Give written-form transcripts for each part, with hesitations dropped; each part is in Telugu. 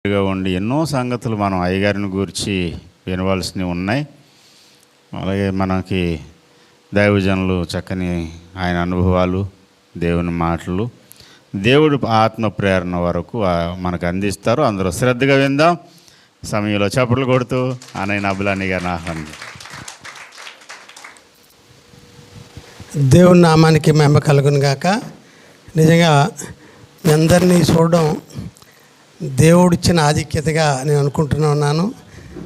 ఉండి ఎన్నో సంగతులు మనం అయ్యగారిని గురించి వినవలసినవి ఉన్నాయి. అలాగే మనకి దైవజనులు చక్కని ఆయన అనుభవాలు, దేవుని మాటలు, దేవుడి ఆత్మ ప్రేరణ వరకు మనకు అందిస్తారు. అందరూ శ్రద్ధగా విందాం. సమయంలో చప్పట్లు కొడుతూ అన్నయ్య అబ్బులాని గారిని ఆహ్వానించాం. దేవుని నామానికి మహిమ కలుగును గాక. నిజంగా మీ అందరినీ చూడడం దేవుడిచ్చిన ఆధిక్యతగా నేను అనుకుంటూనే ఉన్నాను.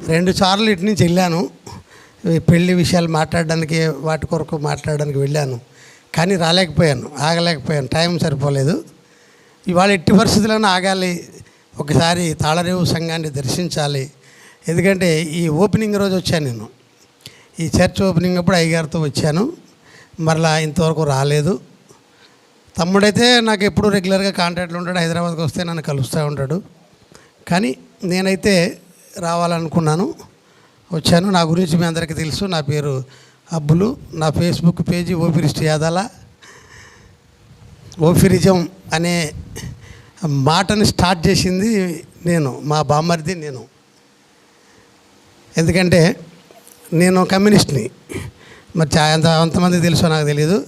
2 సార్లు ఇటు నుంచి వెళ్ళాను, పెళ్లి విషయాలు మాట్లాడడానికి, వాటి కొరకు మాట్లాడడానికి వెళ్ళాను. కానీ రాలేకపోయాను, ఆగలేకపోయాను, టైం సరిపోలేదు. ఇవాళ ఎట్టి పరిస్థితుల్లోనూ ఆగాలి, ఒకసారి తాళరేవు సంఘాన్ని దర్శించాలి. ఎందుకంటే ఈ ఓపెనింగ్ రోజు వచ్చాను నేను, ఈ చర్చ్ ఓపెనింగ్ అప్పుడు అయ్యగారితో వచ్చాను. మరలా ఇంతవరకు రాలేదు. తమ్ముడైతే నాకు ఎప్పుడు రెగ్యులర్గా కాంటాక్ట్లో ఉంటాడు, హైదరాబాద్కి వస్తే నన్ను కలుస్తూ ఉంటాడు. కానీ నేనైతే రావాలనుకున్నాను, వచ్చాను. నా గురించి మీ అందరికీ తెలుసు, నా పేరు అబ్బులు. నా ఫేస్బుక్ పేజీ ఓఫిరిస్ట్ యాదాల. ఓఫిరిజం అనే మాటని స్టార్ట్ చేసింది నేను, మా బామ్మర్ది నేను. ఎందుకంటే నేను కమ్యూనిస్ట్ని, మరి ఎంతమంది తెలుసో నాకు తెలియదు.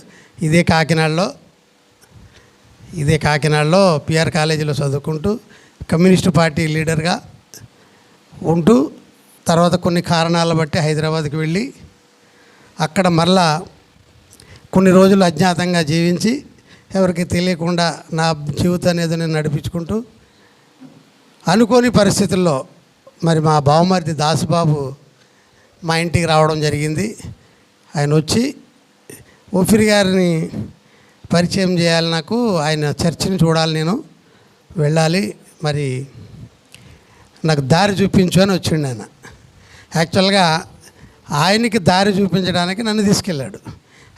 ఇదే కాకినాడలో పిఆర్ కాలేజీలో చదువుకుంటూ కమ్యూనిస్టు పార్టీ లీడర్గా ఉంటూ తర్వాత కొన్ని కారణాల బట్టి హైదరాబాద్కి వెళ్ళి అక్కడ మరలా కొన్ని రోజులు అజ్ఞాతంగా జీవించి ఎవరికి తెలియకుండా నా జీవితాన్ని ఏదో నేను నడిపించుకుంటూ అనుకోని పరిస్థితుల్లో మరి మా బావమరిది దాసుబాబు మా ఇంటికి రావడం జరిగింది. ఆయన వచ్చి ఓఫిరి గారిని పరిచయం చేయాలి, నాకు ఆయన చర్చిని చూడాలి, నేను వెళ్ళాలి, మరి నాకు దారి చూపించు అని వచ్చిండు ఆయన. యాక్చువల్గా ఆయనకి దారి చూపించడానికి నన్ను తీసుకెళ్ళాడు.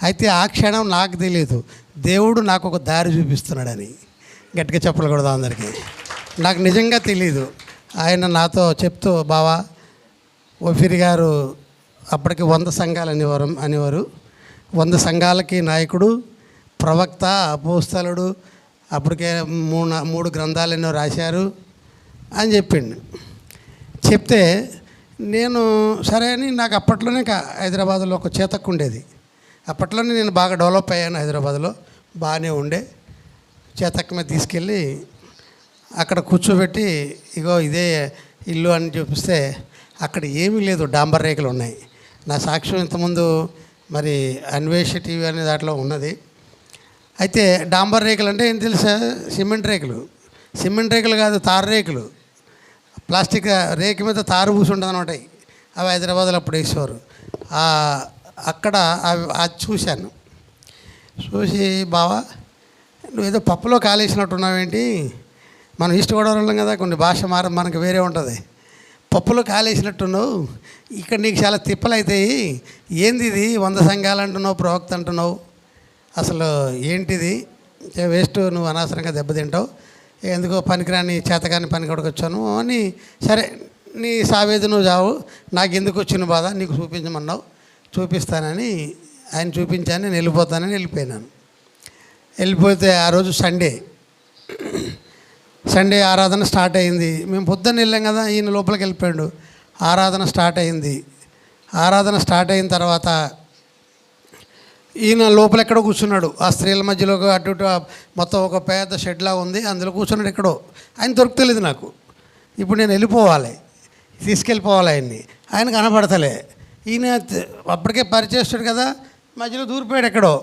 అయితే ఆ క్షణం నాకు తెలియదు, దేవుడు నాకు ఒక దారి చూపిస్తున్నాడని. గట్టిగా చెప్పలు కొడదాం అందరికీ. నాకు నిజంగా తెలియదు. ఆయన నాతో చెప్తూ, బావా ఓఫిరి గారు అప్పటికి 100 సంఘాలు అనేవారు. 100 సంఘాలకి నాయకుడు, ప్రవక్త, అపోస్తలుడు, అప్పటికే 3 గ్రంథాలు ఎన్నో రాశారు అని చెప్పిండు. చెప్తే నేను సరే అని, నాకు అప్పట్లోనే హైదరాబాద్లో ఒక చేతక్కు ఉండేది. అప్పట్లోనే నేను బాగా డెవలప్ అయ్యాను, హైదరాబాద్లో బాగానే ఉండే. చేతక్కు మీద తీసుకెళ్ళి అక్కడ కూర్చోబెట్టి, ఇగో ఇదే ఇల్లు అని చూపిస్తే అక్కడ ఏమీ లేదు, డాంబర్ రేకులు ఉన్నాయి. నా సాక్ష్యం ఇంతకుముందు మరి అన్వేష టీవీ అనే దాంట్లో ఉన్నది. అయితే డాంబర్ రేకులు అంటే ఏం తెలుసా? సిమెంట్ రేకులు కాదు, తారు రేకులు. ప్లాస్టిక్ రేకు మీద తారు పూసి ఉంటుంది అనమాట. అవి హైదరాబాద్లో అప్పుడు వేసేవారు. అక్కడ అది చూశాను. చూసి, బావా నువ్వు ఏదో పప్పులో కాలేసినట్టున్నావేంటి? మనం ఈస్ట్ గోదావరిలో కదా, కొన్ని భాష మనకు వేరే ఉంటుంది. పప్పులో కాలేసినట్టున్నావు, ఇక్కడ నీకు చాలా తిప్పలు అవుతాయి. ఏంది ఇది 100 సంఘాలు అంటున్నావు, ప్రవక్త అంటున్నావు, అసలు ఏంటిది? వేస్ట్, నువ్వు అనవసరంగా దెబ్బతింటావు, ఎందుకో పనికిరాని చేతగాని పని కొడుకొచ్చాను అని. సరే నీ సావేది నువ్వు చావు, నాకు ఎందుకు వచ్చిన బాధ, నీకు చూపించమన్నావు, చూపిస్తానని ఆయన చూపించాను. నేను వెళ్ళిపోతానని వెళ్ళిపోయినాను. వెళ్ళిపోతే ఆ రోజు సండే ఆరాధన స్టార్ట్ అయింది. మేము పొద్దున్న వెళ్ళాం కదా, ఈయన లోపలికి వెళ్ళిపోయాడు. ఆరాధన స్టార్ట్ అయింది. ఆరాధన స్టార్ట్ అయిన తర్వాత ఈయన లోపల ఎక్కడో కూర్చున్నాడు. ఆ స్త్రీల మధ్యలో అటు ఇటు మొత్తం ఒక పెద్ద షెడ్లా ఉంది, అందులో కూర్చున్నాడు ఎక్కడో. ఆయన దొరుకుతలేదు నాకు. ఇప్పుడు నేను వెళ్ళిపోవాలి, తీసుకెళ్ళిపోవాలి ఆయన్ని. ఆయన కనపడతలే. ఈయన అప్పటికే పరిచేస్తాడు కదా, మధ్యలో దూరిపోయాడు ఎక్కడో.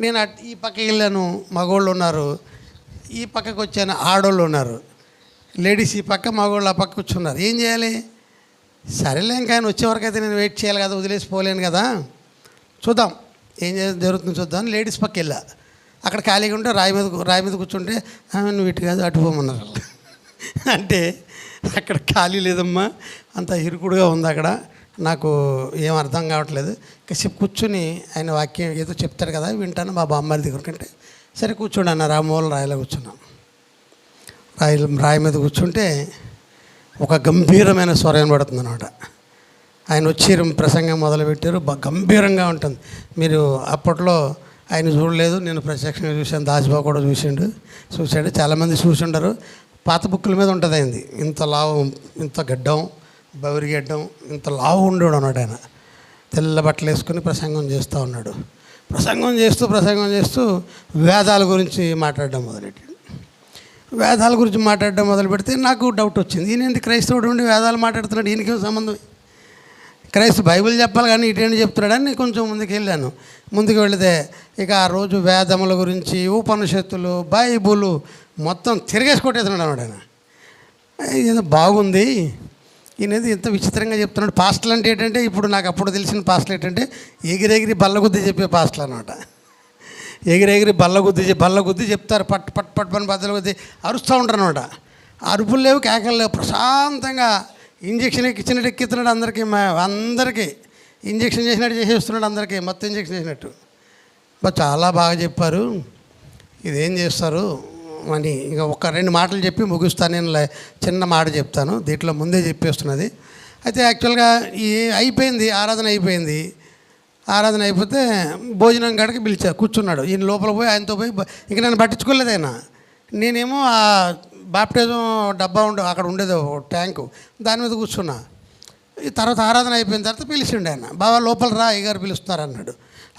నేను ఈ పక్కకి వెళ్ళాను, మగవాళ్ళు ఉన్నారు. ఈ పక్కకు వచ్చాను, ఆడవాళ్ళు ఉన్నారు. లేడీస్ ఈ పక్క, మగవాళ్ళు ఆ పక్క కూర్చున్నారు. ఏం చేయాలి? సరేలే, ఇంకా ఆయన వచ్చేవరకైతే నేను వెయిట్ చేయాలి కదా, వదిలేసిపోలేను కదా, చూద్దాం ఏం జరుగుతుందో చూద్దాం. లేడీస్ పక్క వెళ్ళా. అక్కడ ఖాళీగా ఉంటే రాయి మీద కూర్చుంటే, నువ్వు ఇటు కాదు అటు పోమన్నారు. అంటే అక్కడ ఖాళీ లేదమ్మా, అంత ఇరుకుడుగా ఉంది అక్కడ. నాకు ఏం అర్థం కావట్లేదు. కాసేపు కూర్చుని ఆయన వాక్యం ఏదో చెప్తారు కదా, వింటాను. మా బామ్మారి దగ్గరకంటే సరే కూర్చోండి అన్న. రాయిలో కూర్చున్నాం. రాయి మీద కూర్చుంటే ఒక గంభీరమైన స్వరం పడుతుంది అనమాట. ఆయన వచ్చి ప్రసంగం మొదలుపెట్టారు. గంభీరంగా ఉంటుంది. మీరు అప్పట్లో ఆయన చూడలేదు, నేను ప్రత్యక్షంగా చూశాను. దాసుబాబు కూడా చూశాడు. చాలామంది చూసి ఉండరు. పాత బుక్కుల మీద ఉంటుంది అయింది. ఇంత లావు, ఇంత గడ్డం, బవిరి గడ్డం, ఇంత లావు ఉండేవాడు అన్నాడు ఆయన. తెల్ల బట్టలు వేసుకుని ప్రసంగం చేస్తూ ఉన్నాడు. ప్రసంగం చేస్తూ వేదాల గురించి మాట్లాడడం మొదలెట్టాడు. వేదాల గురించి మాట్లాడడం మొదలు పెడితే నాకు డౌట్ వచ్చింది. ఈయనేంటి క్రైస్తవుడు ఉండి వేదాలు మాట్లాడుతున్నాడు, ఈయనకేం సంబంధం? బైబిల్ చెప్పాలి కానీ ఇటేంటి చెప్తున్నాడని కొంచెం ముందుకు వెళ్ళాను. ముందుకు వెళితే ఇక ఆ రోజు వేదముల గురించి, ఉపనిషత్తులు, బైబుల్ మొత్తం తిరిగేసి కొట్టేస్తున్నాడు అన్నాడు ఆయన. ఇది బాగుంది, ఈయనది ఇంత విచిత్రంగా చెప్తున్నాడు. పాస్టల్ అంటే ఏంటంటే, ఇప్పుడు నాకు అప్పుడు తెలిసిన పాస్టల్ ఏంటంటే ఎగిరెగిరి బల్లగుద్ది చెప్పే పాస్టల్ అనమాట. ఎగిరెగిరి బల్లగుద్ది చెప్తారు. పట్టు పట్టు పట్టు పని బద్దలు కొద్ది అరుస్తూ ఉంటారు అనమాట. అరుపులు లేవు, కేకలు లేవు, ప్రశాంతంగా ఇంజక్షన్ ఇచ్చినట్టు ఎక్కిస్తున్నాడు అందరికీ ఇంజక్షన్ చేసినట్టు చేసేస్తున్నాడు అందరికీ, మొత్తం ఇంజక్షన్ చేసినట్టు. చాలా బాగా చెప్పారు, ఇదేం చేస్తారు అని ఇక ఒక 2 మాటలు చెప్పి ముగిస్తాను. నేను చిన్న మాట చెప్తాను, దీంట్లో ముందే చెప్పేస్తున్నది. అయితే యాక్చువల్గా అయిపోయింది, ఆరాధన అయిపోయింది. ఆరాధన అయిపోతే భోజనం కాడికి పిలిచారు, కూర్చున్నాడు. ఈయన లోపల పోయి ఆయనతో పోయి ఇంక నన్ను పట్టించుకోలేదు ఆయన. నేనేమో ఆ బాప్టిజం డబ్బా అక్కడ ఉండేది ట్యాంకు, దాని మీద కూర్చున్నా. ఈ తర్వాత ఆరాధన అయిపోయిన తర్వాత పిలిచిండు ఆయన. బాబా లోపల రా, అయ్యగారు పిలుస్తున్నారు అన్నాడు.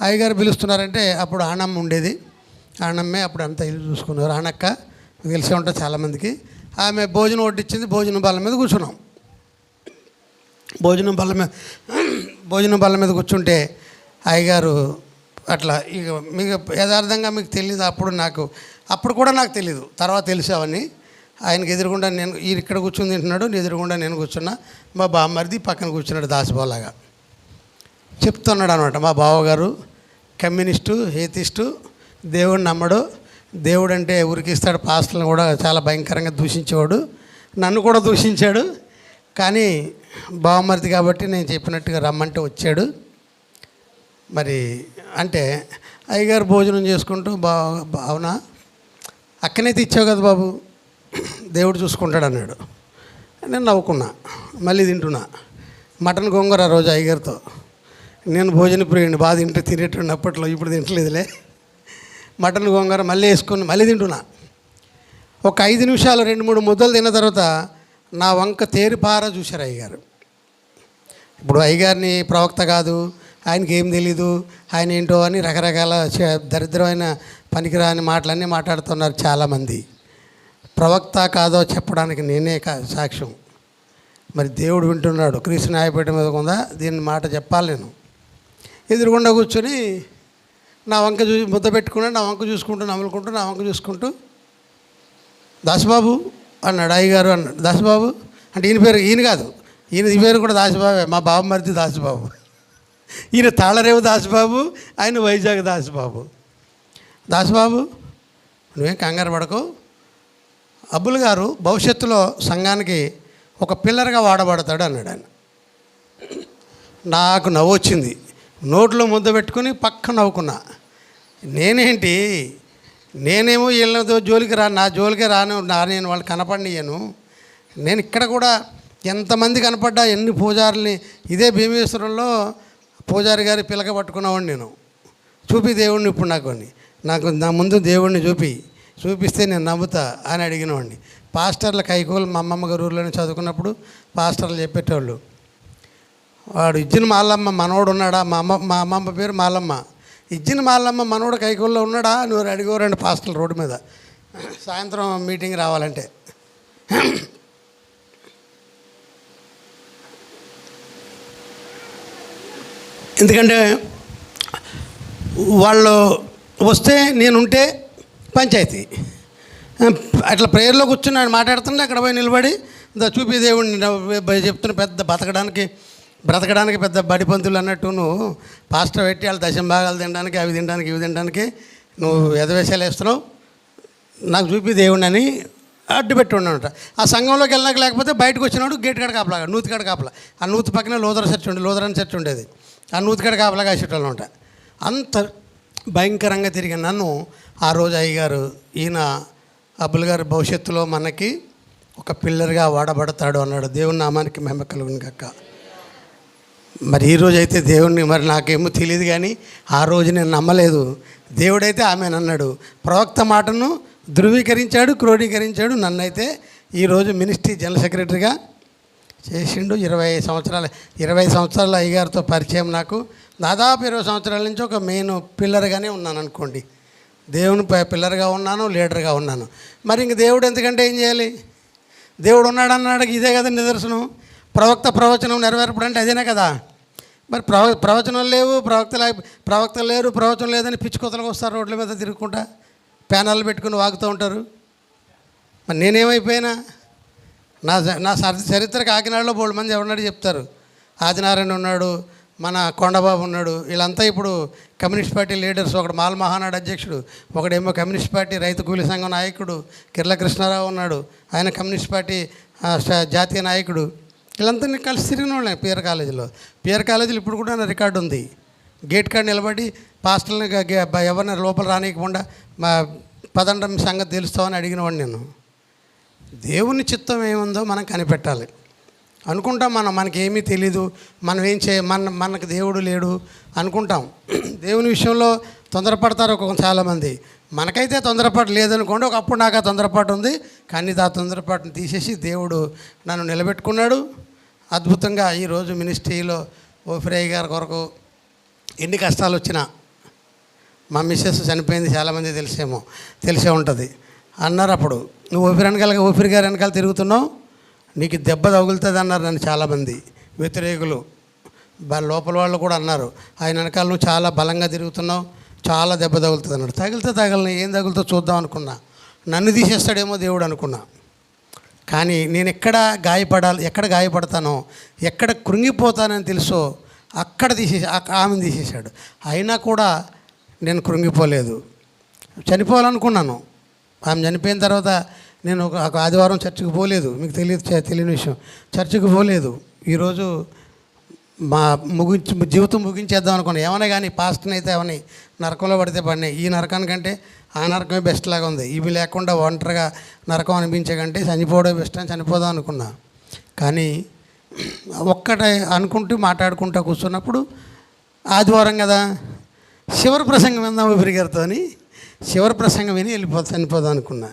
అయ్యగారు పిలుస్తున్నారంటే అప్పుడు ఆనమ్మ ఉండేది. ఆనమ్మే అప్పుడు అంతా ఇల్లు చూసుకున్నారు. ఆనక్క తెలిసే ఉంటుంది చాలామందికి. ఆమె భోజనం వడ్డించింది. భోజనం బల్ల మీద కూర్చున్నాం. భోజనం బల్ల మీద కూర్చుంటే అయ్యగారు అట్లా ఇక మీకు యథార్థంగా మీకు తెలియదు, అప్పుడు కూడా నాకు తెలీదు, తర్వాత తెలిసావని. ఆయనకి ఎదురుగుండా ఈయన ఇక్కడ కూర్చుని తింటున్నాడు, ఎదురుగుండా నేను కూర్చున్నా. మా బామ్మరిది పక్కన కూర్చున్నాడు దాసిబాలాగా. చెప్తున్నాడు అనమాట, మా బావగారు కమ్యూనిస్టు, హేతిస్టు, దేవుడిని నమ్మడు, దేవుడు అంటే ఉరికిస్తాడు, పాస్టర్లను కూడా చాలా భయంకరంగా దూషించేవాడు, నన్ను కూడా దూషించాడు. కానీ బావమరిది కాబట్టి నేను చెప్పినట్టుగా రమ్మంటే వచ్చాడు. మరి అంటే అయ్యగారు భోజనం చేసుకుంటూ అవునా అక్కనైతే ఇచ్చావు కదా బాబు, దేవుడు చూసుకుంటాడు అన్నాడు. నేను నవ్వుకున్నా. మళ్ళీ తింటున్నా మటన్ గోంగూర రోజు అయ్యగారితో. నేను భోజన ప్రియుడిని, బాగా తినేటండి అప్పట్లో, ఇప్పుడు తింటలేదులే. మటన్ గోంగూర మళ్ళీ వేసుకుని మళ్ళీ తింటున్నా. ఒక 5 నిమిషాలు 2-3 ముద్దలు తిన్న తర్వాత నా వంక తేరిపార చూశారు అయ్యగారు. ఇప్పుడు అయ్యగారిని ప్రవక్త కాదు, ఆయనకి ఏం తెలీదు, ఆయన ఏంటో అని రకరకాల దరిద్రమైన పనికిరాని మాటలన్నీ మాట్లాడుతున్నారు చాలామంది. ప్రవక్త కాదో చెప్పడానికి నేనే సాక్ష్యం. మరి దేవుడు వింటున్నాడు. క్రీస్తు న్యాయపీఠం మీద ఉందా, దీని మాట చెప్పాలి. నేను ఎదురుగుండా కూర్చొని నా వంక ముద్ద పెట్టుకున్నాడు. నా వంక చూసుకుంటూ నమ్ములుకుంటూ నా వంక చూసుకుంటూ దాసుబాబు అన్నాడు. అయ్యగారు అన్నాడు. దాసుబాబు అంటే ఈయన కాదు, ఈ పేరు కూడా దాసుబాబే, మా బావమరిది దాసుబాబు. ఈయన తాళరేవు దాసుబాబు, ఆయన వైజాగ్ దాసుబాబు. దాసుబాబు నువ్వేం కంగారు పడకు, అబ్బుల్ గారు భవిష్యత్తులో సంఘానికి ఒక పిల్లర్గా వాడబడతాడు అన్నాడు ఆయన. నాకు నవ్వు వచ్చింది. నోట్లో ముద్ద పెట్టుకుని పక్క నవ్వుకున్నా. నేనేమో వీళ్ళతో జోలికి నా జోలికే నేను వాళ్ళు కనపడియను. నేను ఇక్కడ కూడా ఎంతమంది కనపడ్డా, ఎన్ని పూజారుల్ని, ఇదే భీమేశ్వరంలో పూజారి గారి పిలక పట్టుకున్నవాడిని నేను. చూపి దేవుడిని ఇప్పుడు నాకు నా ముందు దేవుడిని చూపిస్తే నేను నమ్ముతా అని అడిగినవాడిని. పాస్టర్ల కైకోలు మా అమ్మమ్మ గారి ఊర్లోనే చదువుకున్నప్పుడు పాస్టర్లు చెప్పేటోళ్ళు, వాడు ఇజ్జిన మాలమ్మ మనోడు ఉన్నాడా, మా అమ్మమ్మ పేరు మాలమ్మ, ఇజ్జిన మాలమ్మ మనోడు కైకోల్లో ఉన్నాడా నువ్వు అడిగోరండి పాస్టర్లు రోడ్డు మీద సాయంత్రం మీటింగ్ రావాలంటే. ఎందుకంటే వాళ్ళు వస్తే నేనుంటే పంచాయతీ, అట్లా ప్రేయర్లో కూర్చుని ఆయన మాట్లాడుతుంటే అక్కడ పోయి నిలబడి చూపి దేవుడిని చెప్తున్న పెద్ద బ్రతకడానికి పెద్ద బడిపంతులు అన్నట్టు నువ్వు పాస్టర్ పెట్టి వాళ్ళు దశంభాగాలు తినడానికి, అవి తినడానికి, ఇవి తినడానికి నువ్వు ఎదవేశాలు వేస్తున్నావు, నాకు చూపి దేవుడిని అని అడ్డు పెట్టి ఉండనట. ఆ సంఘంలోకి వెళ్ళాక లేకపోతే బయటకు వచ్చినాడు గేట్ కాడ కాపలాగా, నూతి కాడ కాపలా. ఆ నూతి పక్కన లోదరని చర్చ్ ఉండేది. ఆ నూతి కాడ కాపలాగా వేసేటోళ్ళు అనమాట. అంత భయంకరంగా తిరిగిన నన్ను ఆ రోజు అయ్యగారు, ఈయన అబ్బుల్ గారు భవిష్యత్తులో మనకి ఒక పిల్లర్గా వాడబడతాడు అన్నాడు. దేవుని నామానికి మహిమ కలుగును గాక. మరి ఈరోజు అయితే దేవుణ్ణి మరి నాకేమో తెలియదు, కానీ ఆ రోజు నేను నమ్మలేదు. దేవుడైతే ఆమె అన్నాడు, ప్రవక్త మాటను ధృవీకరించాడు, క్రోడీకరించాడు, నన్నైతే ఈరోజు మినిస్ట్రీ జనరల్ సెక్రటరీగా చేసిండు. 20 సంవత్సరాల అయ్యగారితో పరిచయం నాకు. దాదాపు 20 సంవత్సరాల నుంచి ఒక మెయిన్ పిల్లర్గానే ఉన్నాను అనుకోండి. దేవుని పిల్లర్గా ఉన్నాను, లీడర్గా ఉన్నాను. మరి ఇంక దేవుడు ఎందుకంటే ఏం చేయాలి? దేవుడు ఉన్నాడన్నాడు, ఇదే కదా నిదర్శనం. ప్రవచనం నెరవేర్పడంటే అదేనే కదా. మరి ప్రవచనం లేవు, ప్రవక్తలు లేరు, ప్రవచనం లేదని పిచ్చుకోతలకు వస్తారు, రోడ్ల మీద తిరుగుకుంటా ప్యానర్లు పెట్టుకుని వాగుతూ ఉంటారు. మరి నేనేమైపోయినా? నా చరిత్ర కాకినాడలో బోల్డ్ మంది ఎవరున్నాడు చెప్తారు. ఆదినారాయణ ఉన్నాడు, మన కొండబాబు ఉన్నాడు, వీళ్ళంతా ఇప్పుడు కమ్యూనిస్ట్ పార్టీ లీడర్స్. ఒకడు మాల మహానాడు అధ్యక్షుడు, ఒకడేమో కమ్యూనిస్ట్ పార్టీ రైతు కూలీ సంఘం నాయకుడు కిర్ల కృష్ణారావు ఉన్నాడు, ఆయన కమ్యూనిస్ట్ పార్టీ జాతీయ నాయకుడు. వీళ్ళంతా కలిసి తిరిగిన వాళ్ళే పిఆర్ కాలేజీలో. పిఆర్ కాలేజీలో ఇప్పుడు కూడా నా రికార్డు ఉంది. గేట్ కాడ నిలబడి పాస్టల్ని ఎవరిని లోపల రానియకుండా పదండం సంగతి తెలుస్తామని అడిగినవాడిని నేను. దేవుని చిత్తం ఏముందో మనం కనిపెట్టాలి. అనుకుంటాం మనకేమీ తెలీదు, మనం ఏం మనకు దేవుడు లేడు అనుకుంటాం. దేవుని విషయంలో తొందరపడతారు చాలామంది. మనకైతే తొందరపాటు లేదనుకోండి. ఒకప్పుడు నాకు ఆ తొందరపాటు ఉంది, కానీ ఆ తొందరపాటును తీసేసి దేవుడు నన్ను నిలబెట్టుకున్నాడు అద్భుతంగా. ఈరోజు మినిస్ట్రీలో ఓఫిరయ్య గారి కొరకు ఎన్ని కష్టాలు వచ్చినా, మా మిస్సెస్ చనిపోయింది, చాలామంది తెలిసే ఉంటుంది అన్నారు. అప్పుడు నువ్వు ఓఫిర్ గారి వెనకాల తిరుగుతున్నావు, నీకు దెబ్బ తగులుతుంది అన్నారు నన్ను చాలామంది వ్యతిరేకులు. లోపల వాళ్ళు కూడా అన్నారు, ఆయన వెనకాల నువ్వు చాలా బలంగా తిరుగుతున్నావు, చాలా దెబ్బ తగులుతుంది అన్నాడు. తగలని ఏం తగులుతో చూద్దాం అనుకున్నా. నన్ను తీసేస్తాడేమో దేవుడు అనుకున్నా. కానీ నేను ఎక్కడ గాయపడతానో, ఎక్కడ కృంగిపోతానని తెలుసో అక్కడ ఆమెను తీసేశాడు. అయినా కూడా నేను కృంగిపోలేదు. చనిపోవాలనుకున్నాను. ఆమె చనిపోయిన తర్వాత నేను ఒక ఆదివారం చర్చికి పోలేదు. మీకు తెలియని విషయం, చర్చికి పోలేదు. ఈరోజు జీవితం ముగించేద్దాం అనుకున్నాను. ఏమన్నా కానీ పాస్టర్ని అయితే ఏమని నరకంలో పడితే పడినాయి. ఈ నరకానికంటే ఆ నరకమే బెస్ట్ లాగా ఉంది. ఇవి లేకుండా ఒంటరిగా నరకం అనిపించే కంటే చనిపోవడం బెస్ట్ అని చనిపోదాం అనుకున్నా. కానీ ఒక్కటే అనుకుంటూ మాట్లాడుకుంటూ కూర్చున్నప్పుడు ఆదివారం కదా, చివరి ప్రసంగం విందాం ఊపిరిగారితో అని చివరి ప్రసంగం విని చనిపోదాం అనుకున్నా.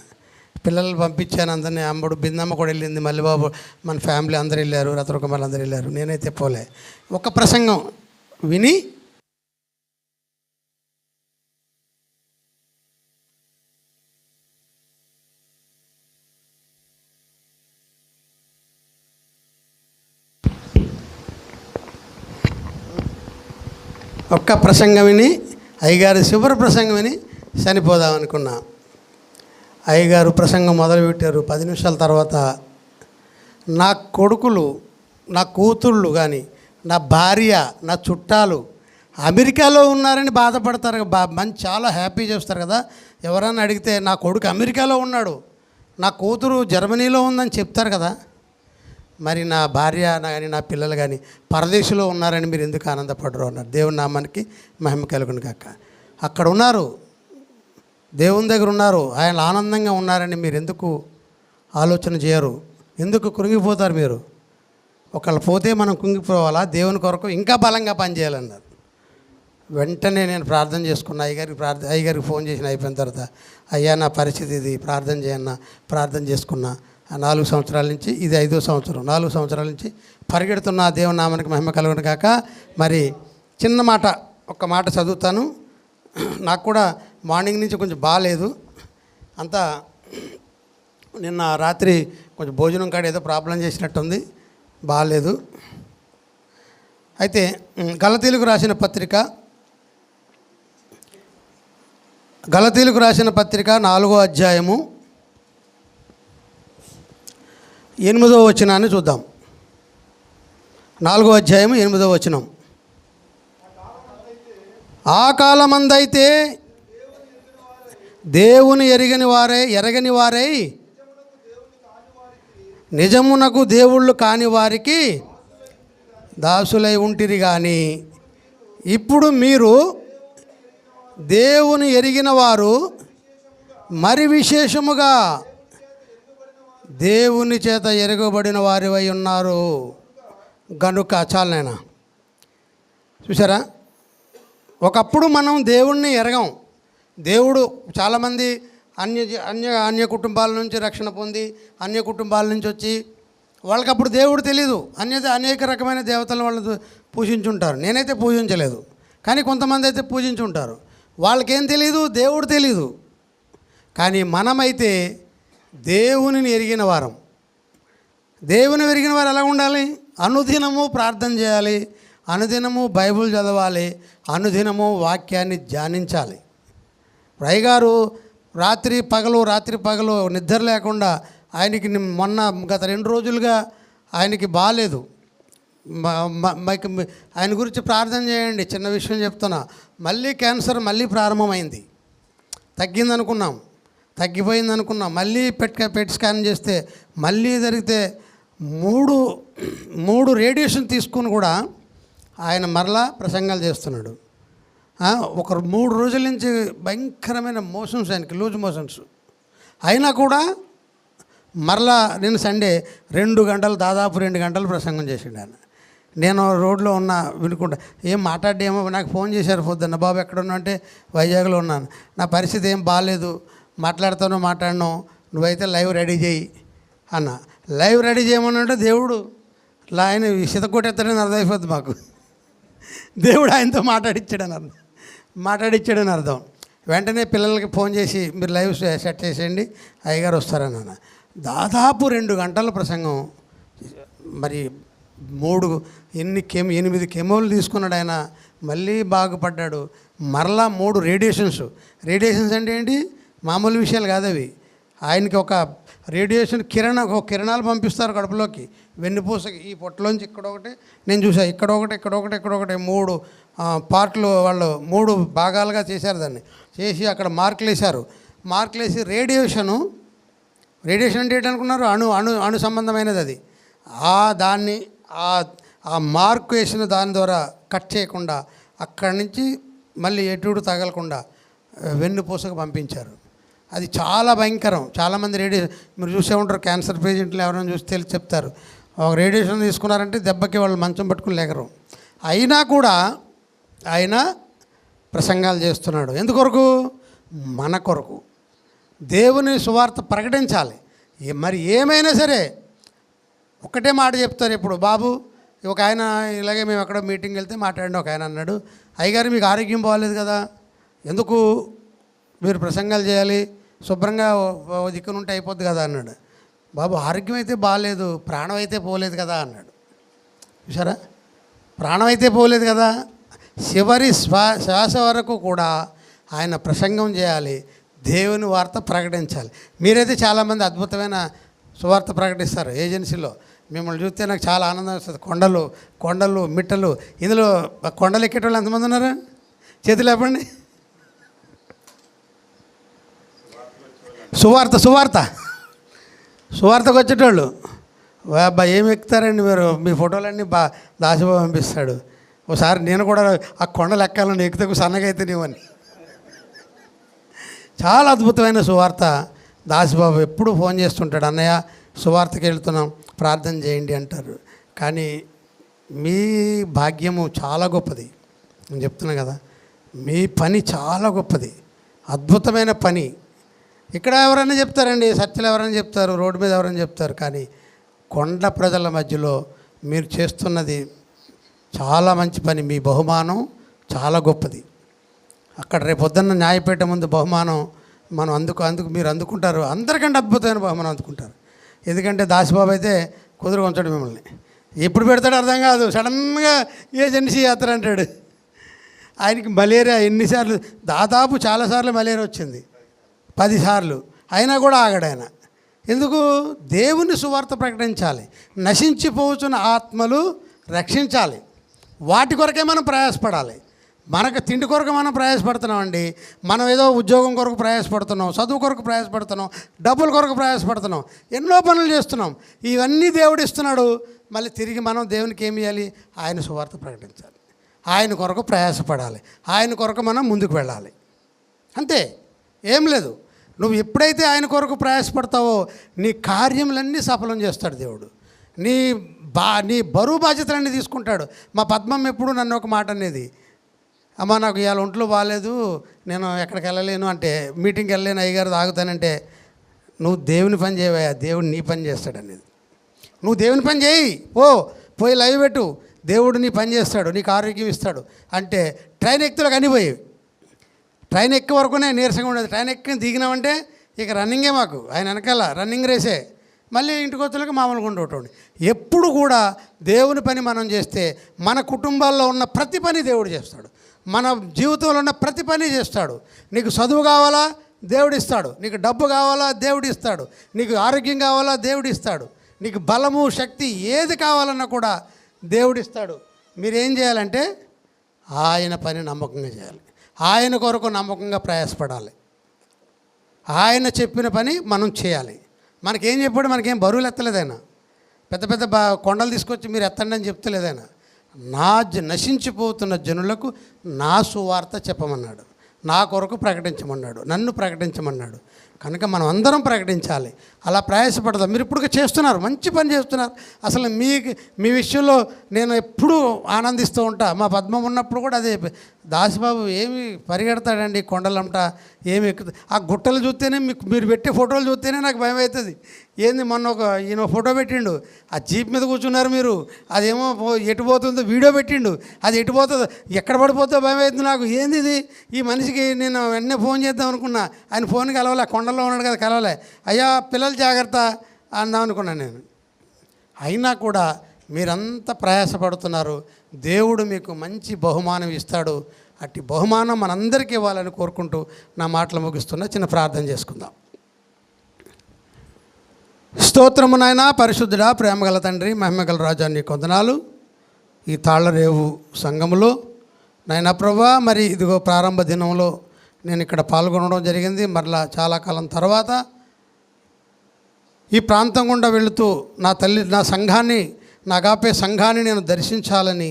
పిల్లలు పంపించాను అందరినీ. అమ్మడు బిందమ్మ కూడా వెళ్ళింది, మల్లిబాబు, మన ఫ్యామిలీ అందరు వెళ్ళారు, రతరకుమార్లు అందరు వెళ్ళారు, నేనైతే పోలే. ఒక ప్రసంగం విని అయ్యగారి చివరి ప్రసంగం విని చనిపోదామనుకున్నా. అయ్యగారు ప్రసంగం మొదలుపెట్టారు. 10 నిమిషాల తర్వాత నా కొడుకులు, నా కూతుళ్ళు కానీ, నా భార్య, నా చుట్టాలు అమెరికాలో ఉన్నారని బాధపడతారు. మంచి చాలా హ్యాపీ చేస్తారు కదా. ఎవరన్నా అడిగితే నా కొడుకు అమెరికాలో ఉన్నాడు, నా కూతురు జర్మనీలో ఉందని చెప్తారు కదా. మరి నా భార్య కానీ నా పిల్లలు కానీ పరదేశంలో ఉన్నారని మీరు ఎందుకు ఆనందపడరు అన్నారు. దేవుని నామానికి మహిమ కలుగును గాక. అక్కడ ఉన్నారు, దేవుని దగ్గర ఉన్నారు, ఆయన ఆనందంగా ఉన్నారని మీరు ఎందుకు ఆలోచన చేయరు? ఎందుకు కృంగిపోతారు మీరు? ఒకళ్ళు పోతే మనం కృంగిపోవాలా? దేవుని కొరకు ఇంకా బలంగా పనిచేయాలన్నారు. వెంటనే నేను ప్రార్థన చేసుకున్నా. అయ్యగారికి ఫోన్ చేసిన అయిపోయిన తర్వాత, అయ్యా నా పరిస్థితి ఇది, ప్రార్థన చేయన్నా. ప్రార్థన చేసుకున్నా. 4 సంవత్సరాల నుంచి, ఇది 5వ సంవత్సరం, 4 సంవత్సరాల నుంచి పరిగెడుతున్న దేవుని నామానికి మహిమ కలుగును గాక. మరి చిన్న మాట, ఒక్క మాట చదువుతాను. నాకు కూడా మార్నింగ్ నుంచి కొంచెం బాగాలేదు అంతా. నిన్న రాత్రి కొంచెం భోజనం కాడ ఏదో ప్రాబ్లం చేసినట్టుంది, బాగాలేదు. అయితే గలతీలకు రాసిన పత్రిక 4వ అధ్యాయము 8వ వచనాన్ని చూద్దాం. 4వ అధ్యాయము 8వ వచనం. ఆ కాలమందైతే దేవుని ఎరగని వారై నిజమునకు దేవుళ్ళు కాని వారికి దాసులై ఉంటిరి. కానీ ఇప్పుడు మీరు దేవుని ఎరిగిన వారు, మరి విశేషముగా దేవుని చేత ఎరగబడిన వారివై ఉన్నారు గనుక. చాలనైనా చూసారా, ఒకప్పుడు మనం దేవుణ్ణి ఎరగం. దేవుడు చాలామంది అన్య కుటుంబాల నుంచి రక్షణ పొంది అన్య కుటుంబాల నుంచి వచ్చి వాళ్ళకి అప్పుడు దేవుడు తెలీదు. అనేక రకమైన దేవతలను వాళ్ళు పూజించుంటారు. నేనైతే పూజించలేదు, కానీ కొంతమంది అయితే పూజించుంటారు. వాళ్ళకేం తెలీదు, దేవుడు తెలీదు. కానీ మనమైతే దేవునిని ఎరిగిన వారం. దేవుని ఎరిగిన వారు ఎలా ఉండాలి? అనుదినము ప్రార్థన చేయాలి, అనుదినము బైబిల్ చదవాలి, అనుదినము వాక్యాన్ని ధ్యానించాలి. అయ్యగారు రాత్రి పగలు నిద్ర లేకుండా ఆయనకి గత 2 రోజులుగా ఆయనకి బాగాలేదు. ఆయన గురించి ప్రార్థన చేయండి. చిన్న విషయం చెప్తున్నా, మళ్ళీ క్యాన్సర్ మళ్ళీ ప్రారంభమైంది. తగ్గిపోయింది అనుకున్నాం. మళ్ళీ పెట్ స్కాన్ చేస్తే మళ్ళీ జరిగితే 3 రేడియేషన్ తీసుకుని కూడా ఆయన మరలా ప్రసంగాలు చేస్తున్నాడు. ఒక 3 రోజుల నుంచి భయంకరమైన మోషన్స్, ఆయనకి లూజ్ మోషన్స్. అయినా కూడా మరలా నేను సండే 2 గంటలు, దాదాపు 2 గంటలు ప్రసంగం చేసిండు ఆయన. నేను రోడ్లో వినుకుంటా, ఏం మాట్లాడేమో. నాకు ఫోన్ చేశారు పొద్దున్న, బాబు ఎక్కడున్నా అంటే వైజాగ్లో ఉన్నాను, నా పరిస్థితి ఏం బాగాలేదు, మాట్లాడను, నువ్వైతే లైవ్ రెడీ చేయి అన్న. లైవ్ రెడీ చేయమనంటే దేవుడు ఆయన సితకొట్టేస్తాడని అర్థమైపోద్ది మాకు. దేవుడు ఆయనతో మాట్లాడిచ్చాడని అర్థం. వెంటనే పిల్లలకి ఫోన్ చేసి మీరు లైవ్ సెట్ చేసేయండి, అయ్యగారు వస్తారని అన్న. దాదాపు 2 గంటల ప్రసంగం. మరి 8 కెమోలు తీసుకున్నాడు ఆయన, మళ్ళీ బాగుపడ్డాడు. మరలా 3 రేడియేషన్స్ అంటే ఏంటి, మామూలు విషయాలు కాదు అవి. ఆయనకి ఒక రేడియేషన్ కిరణాలు పంపిస్తారు కడుపులోకి, వెన్నుపూసకి. ఈ పొట్టలోంచి ఇక్కడొకటి నేను చూసాను, ఇక్కడొకటి 3 పార్ట్లు వాళ్ళు 3 భాగాలుగా చేశారు. దాన్ని చేసి అక్కడ మార్కులేసి రేడియేషన్ అంటే ఏంటనుకున్నారు, అణు సంబంధమైనది అది. దాన్ని ఆ మార్క్ వేసిన దాని ద్వారా కట్ చేయకుండా అక్కడి నుంచి మళ్ళీ ఎటుడు తగలకుండా వెన్నుపూసకు పంపించారు. అది చాలా భయంకరం. చాలామంది మీరు చూసే ఉంటారు, క్యాన్సర్ పేషెంట్లు ఎవరైనా చూసి చెప్తారు, ఒక రేడియేషన్ తీసుకున్నారంటే దెబ్బకి వాళ్ళు మంచం పట్టుకుని లేకరు. అయినా కూడా ఆయన ప్రసంగాలు చేస్తున్నాడు. ఎందుకొరకు? మన కొరకు, దేవుని సువార్త ప్రకటించాలి. మరి ఏమైనా సరే ఒకటే మాట చెప్తారు ఇప్పుడు. బాబు, ఒక ఆయన ఇలాగే మేము ఎక్కడో మీటింగ్ వెళ్తే మాట్లాడిన ఒక ఆయన అన్నాడు, అయ్యగారు మీకు ఆరోగ్యం బాగోలేదు కదా, ఎందుకు మీరు ప్రసంగాలు చేయాలి, శుభ్రంగా దిక్కునుంటే అయిపోద్ది కదా అన్నాడు. బాబు, ఆరోగ్యం అయితే బాగాలేదు, ప్రాణం అయితే పోలేదు కదా అన్నాడు. చూసారా, ప్రాణం అయితే పోలేదు కదా, చివరి శ్వాస వరకు కూడా ఆయన ప్రసంగం చేయాలి, దేవుని వార్త ప్రకటించాలి. మీరైతే చాలామంది అద్భుతమైన సువార్త ప్రకటిస్తారు ఏజెన్సీలో. మిమ్మల్ని చూస్తే నాకు చాలా ఆనందం వస్తుంది. కొండలు మిట్టలు. ఇందులో కొండలు ఎక్కేటోళ్ళు ఎంతమంది ఉన్నారు? చేతులు లేపండి. సువార్తకు వచ్చేటోళ్ళు అబ్బాయి ఏమి ఎక్కుతారండి మీరు, మీ ఫోటోలన్నీ దాసిబాబు పంపిస్తాడు. ఒకసారి నేను కూడా ఆ కొండలు ఎక్కాలని ఎక్కుతకు సన్నగా అయితే నీవని. చాలా అద్భుతమైన సువార్త. దాసిబాబు ఎప్పుడు ఫోన్ చేస్తుంటాడు, అన్నయ్య సువార్తకి వెళ్తున్నాం, ప్రార్థన చేయండి అంటారు. కానీ మీ భాగ్యము చాలా గొప్పది. నేను చెప్తున్నా కదా, మీ పని చాలా గొప్పది, అద్భుతమైన పని. ఇక్కడ ఎవరైనా చెప్తారండి, చర్చలు ఎవరైనా చెప్తారు, రోడ్డు మీద ఎవరైనా చెప్తారు. కానీ కొండ ప్రజల మధ్యలో మీరు చేస్తున్నది చాలా మంచి పని. మీ బహుమానం చాలా గొప్పది. అక్కడ రేపు పొద్దున్న న్యాయపేట ముందు బహుమానం మనం అందుకు మీరు అందుకుంటారు. అందరికంటే అద్భుతమైన బహుమానం అందుకుంటారు. ఎందుకంటే దాసిబాబు అయితే కుదురు ఉంచాడు మిమ్మల్ని. ఎప్పుడు పెడతాడు అర్థం కాదు, సడన్గా ఏజెన్సీ యాత్ర అంటాడు. ఆయనకి మలేరియా ఎన్నిసార్లు, దాదాపు చాలాసార్లు మలేరియా వచ్చింది, 10 సార్లు. అయినా కూడా ఆగాడు ఆయన. ఎందుకు? దేవుని సువార్త ప్రకటించాలి, నశించిపోతున్న ఆత్మలు రక్షించాలి. వాటి కొరకే మనం ప్రయాసపడాలి. మనకు తిండి కొరకు మనం ప్రయాసపడుతున్నామండి. మనం ఏదో ఉద్యోగం కొరకు ప్రయాసపడుతున్నాం, చదువు కొరకు ప్రయాసపడుతున్నాం, డబ్బుల కొరకు ప్రయాసపడుతున్నాం, ఎన్నో పనులు చేస్తున్నాం. ఇవన్నీ దేవుడు ఇస్తున్నాడు. మళ్ళీ తిరిగి మనం దేవునికి ఏమి చేయాలి? ఆయన సువార్త ప్రకటించాలి, ఆయన కొరకు ప్రయాసపడాలి, ఆయన కొరకు మనం ముందుకు వెళ్ళాలి. అంతే, ఏం లేదు. నువ్వు ఎప్పుడైతే ఆయన కొరకు ప్రయాసపడతావో నీ కార్యములన్నీ సఫలం చేస్తాడు దేవుడు. నీ బరువు బాధ్యతలన్నీ తీసుకుంటాడు. మా పద్మం ఎప్పుడు నన్ను ఒక మాట అనేది, అమ్మ నాకు ఇవాళ ఒంట్లో బాగాలేదు, నేను ఎక్కడికి వెళ్ళలేను అంటే, మీటింగ్కి వెళ్ళలేను అయ్యగారు తాగుతానంటే, నువ్వు దేవుని పని చేయవా, దేవుడు నీ పని చేస్తాడు అనేది. నువ్వు దేవుని పని చేయి, పోయి లైవ్ పెట్టు, దేవుడు నీ పని చేస్తాడు, నీకు ఆరోగ్యం ఇస్తాడు అంటే ట్రైన్ ఎక్కుతులకు అనిపోయేవి. ట్రైన్ ఎక్కే వరకునే నీరసంగా ఉండేది. ట్రైన్ ఎక్కి దిగినామంటే ఇక రన్నింగే, మాకు ఆయన వెనకాల రన్నింగ్ రేసే. మళ్ళీ ఇంటికి వచ్చేలకు మామూలుగా ఉండేటోండి. ఎప్పుడు కూడా దేవుని పని మనం చేస్తే మన కుటుంబాల్లో ఉన్న ప్రతి పని దేవుడు చేస్తాడు, మన జీవితంలో ఉన్న ప్రతి పని చేస్తాడు. నీకు చదువు కావాలా, దేవుడు ఇస్తాడు. నీకు డబ్బు కావాలా, దేవుడు ఇస్తాడు. నీకు ఆరోగ్యం కావాలా, దేవుడు ఇస్తాడు. నీకు బలము, శక్తి ఏది కావాలన్నా కూడా దేవుడు ఇస్తాడు. మీరేం చేయాలంటే ఆయన పని నమ్మకంగా చేయాలి, ఆయన కొరకు నమ్మకంగా ప్రయాసపడాలి. ఆయన చెప్పిన పని మనం చేయాలి. మనకేం చెప్పాడు, మనకేం బరువులు ఎత్తలేదైనా, పెద్ద పెద్ద కొండలు తీసుకొచ్చి మీరు ఎత్తండి అని చెప్తలేదైనా. నశించిపోతున్న జనులకు నా సువార్త చెప్పమన్నాడు, నా కొరకు ప్రకటించమన్నాడు, నన్ను ప్రకటించమన్నాడు. కనుక మనం అందరం ప్రకటించాలి. అలా ప్రయాసపడదాం. మీరు ఇప్పుడు చేస్తున్నారు, మంచి పని చేస్తున్నారు. అసలు మీ విషయంలో నేను ఎప్పుడూ ఆనందిస్తూ ఉంటా. మా పద్మం ఉన్నప్పుడు కూడా అదే, దాసిబాబు ఏమి పరిగెడతాడండి కొండలంట, ఏమి ఎక్కుతుంది. ఆ గుట్టలు చూస్తేనే, మీరు పెట్టే ఫోటోలు చూస్తేనే నాకు భయం అవుతుంది. ఏంది మొన్న ఈయన ఫోటో పెట్టిండు, ఆ జీప్ మీద కూర్చున్నారు మీరు, అదేమో ఎటు పోతుందో వీడియో పెట్టిండు, అది ఎటు పోతుందో, ఎక్కడ పడిపోతుందో భయం అవుతుంది నాకు. ఏంది ఇది, ఈ మనిషికి నేను వెంటనే ఫోన్ చేద్దాం అనుకున్నా, ఆయన ఫోన్ కలవలే, కొండల్లో ఉన్నాడు కదా కలవలే. అయ్యా పిల్లలు జాగ్రత్త అందాం అనుకున్నాను నేను. అయినా కూడా మీరంతా ప్రయాసపడుతున్నారు, దేవుడు మీకు మంచి బహుమానం ఇస్తాడు. అట్టి బహుమానం మనందరికీ ఇవ్వాలని కోరుకుంటూ నా మాటలు ముగిస్తున్నా. చిన్న ప్రార్థన చేసుకుందాం. స్తోత్రము నాయన, పరిశుద్ధుడా, ప్రేమగల తండ్రి, మహిమగల రాజా, నీ కొందనాలు. ఈ తాళ్ళరేవు సంఘములో నాయన ప్రభా, మరి ఇదిగో ప్రారంభ దినంలో నేను ఇక్కడ పాల్గొనడం జరిగింది. మరలా చాలా కాలం తర్వాత ఈ ప్రాంతం గుండా వెళుతూ నా సంఘాన్ని, నా అగాపే సంఘాన్ని నేను దర్శించాలని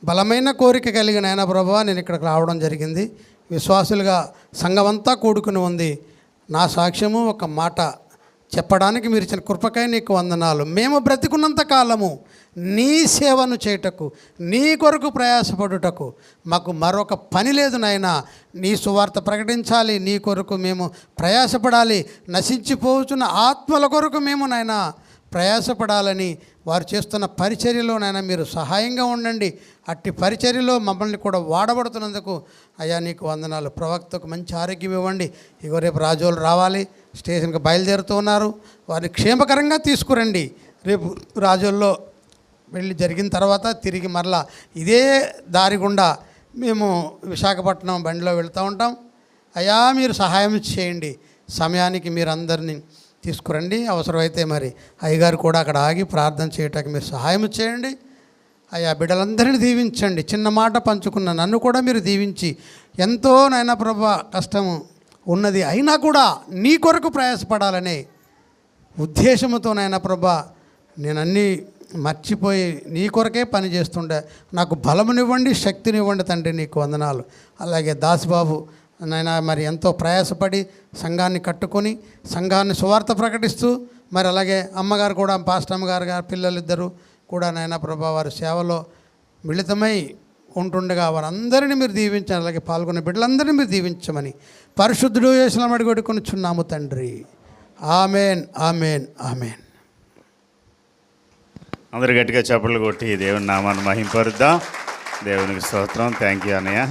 బలమైన కోరిక కలిగిన ఆయన ప్రభువా, నేను ఇక్కడికి రావడం జరిగింది. విశ్వాసులుగా సంఘమంతా కూడుకుని ఉంది. నా సాక్ష్యము ఒక మాట చెప్పడానికి మీరు ఇచ్చిన కృపకై నీకు వందనాలు. మేము బ్రతికున్నంత కాలము నీ సేవను చేయుటకు, నీ కొరకు ప్రయాసపడుటకు మాకు మరొక పని లేదు నాయనా. నీ సువార్త ప్రకటించాలి, నీ కొరకు మేము ప్రయాసపడాలి. నశించిపోతున్న ఆత్మల కొరకు మేము నాయనా ప్రయాసపడాలని వారు చేస్తున్న పరిచర్యలో నాయన మీరు సహాయంగా ఉండండి. అట్టి పరిచర్యలో మమ్మల్ని కూడా వాడబడుతున్నందుకు అయ్యా నీకు వందనాలు. ప్రవక్తకు మంచి ఆరోగ్యం ఇవ్వండి. ఇగో రేపు రాజోలు రావాలి, స్టేషన్కి బయలుదేరుతూ ఉన్నారు. వారిని క్షేమకరంగా తీసుకురండి. రేపు రాజోల్లో వెళ్ళి జరిగిన తర్వాత తిరిగి మరలా ఇదే దారి గుండా మేము విశాఖపట్నం బండిలో వెళ్తూ ఉంటాం. అయ్యా మీరు సహాయం చేయండి. సమయానికి మీరు అందరినీ తీసుకురండి. అవసరమైతే మరి అయ్యగారు కూడా అక్కడ ఆగి ప్రార్థన చేయటానికి మీరు సహాయం చేయండి. అయ్యా బిడ్డలందరినీ దీవించండి. చిన్న మాట పంచుకున్న నన్ను కూడా మీరు దీవించి, ఎంతో నాయన ప్రభా కష్టము ఉన్నది అయినా కూడా నీ కొరకు ప్రయాసపడాలనే ఉద్దేశంతో నాయన ప్రభా నేను అన్నీ మర్చిపోయి నీ కొరకే పని చేస్తుండే. నాకు బలమునివ్వండి, శక్తినివ్వండి తండ్రి, నీకు వందనాలు. అలాగే దాసిబాబు నాయన మరి ఎంతో ప్రయాసపడి సంఘాన్ని కట్టుకొని సంఘాన్ని సువార్త ప్రకటిస్తూ, మరి అలాగే అమ్మగారు కూడా, పాస్టర్ అమ్మగారు గారు పిల్లలిద్దరూ కూడా నాయన ప్రభా వారి సేవలో మిళితమై ఉంటుండగా వారందరినీ మీరు దీవించండి. అలాగే పాల్గొన్న బిడ్డలందరినీ మీరు దీవించమని పరిశుద్ధుడు యేసునామమున అడిగి వేడుకొనుచున్నాము తండ్రి. Amen, amen, amen. అందరు గట్టిగా చప్పట్లు కొట్టి దేవుని నామాన్ని మహింపరుద్దాం. దేవునికి స్తోత్రం. థ్యాంక్ యూ అన్నయ్య.